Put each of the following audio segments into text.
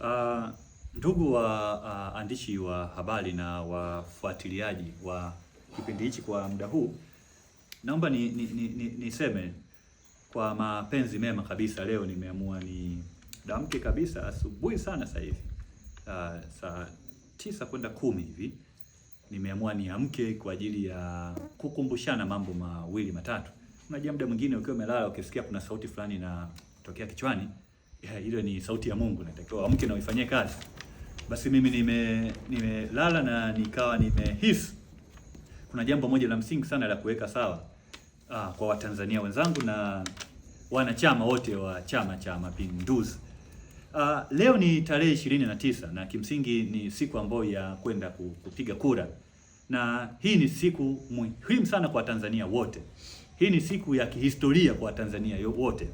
Uh, Ndugu wa andishi wa habari na wafuatiliaji wa kipindi hichi kwa muda huu, naomba niseme kwa mapenzi mema kabisa, leo nimeamua ni damke kabisa asubuhi sana sasa hivi saa 9 kwenda 10 hivi, nimeamua niamke kwa ajili ya kukumbushana mambo mawili matatu. Unajua, muda mwingine ukiwa umelala ukisikia kuna sauti fulani inatokea kichwani, ile ni sauti ya Mungu, natakiwa amke na uifanyie kazi. Basi mimi nimelala na nikawa nimehisi kuna jambo moja la msingi sana la kuweka sawa kwa Watanzania wenzangu na wanachama wote wa Chama cha Mapinduzi. Leo ni tarehe 29 na kimsingi ni siku ambayo ya kwenda kupiga kura, na hii ni siku muhimu sana kwa Tanzania wote. Hii ni siku ya kihistoria kwa Tanzania wote,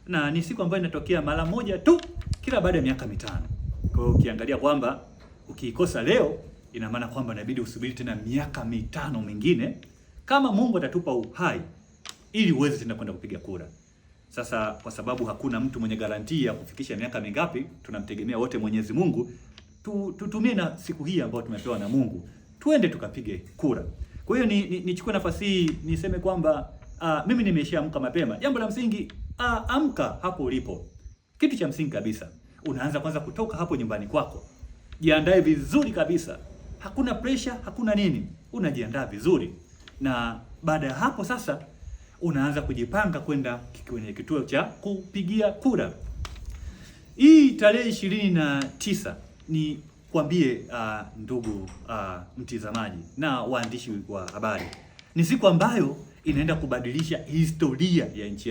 na ni siku ambayo inatokea mara moja tu kila baada ya miaka mitano. Kwa hiyo ukiangalia kwamba ukiikosa leo, ina maana kwamba inabidi usubiri tena miaka mitano mingine kama Mungu atatupa uhai ili uweze tena kwenda kupiga kura. Sasa kwa sababu hakuna mtu mwenye garantia ya kufikisha miaka mingapi, tunamtegemea wote Mwenyezi Mungu. Tutumie na siku hii ambayo tumepewa na Mungu, tuende tukapige kura. Kwa hiyo nichukue nafasi hii niseme kwamba mimi nimeshaamka mapema. Jambo la msingi, amka hapo ulipo. Kitu cha msingi kabisa, unaanza kwanza kutoka hapo nyumbani kwako. Jiandae vizuri kabisa. Hakuna pressure, hakuna nini. Unajiandaa vizuri. Na baada ya hapo sasa unaanza kujipanga kwenda kwenye kituo cha kupigia kura. Hii tarehe 29 ni kwambie ndugu mtizamaji na waandishi wa habari, ni siku ambayo inaenda kubadilisha historia ya nchi yetu.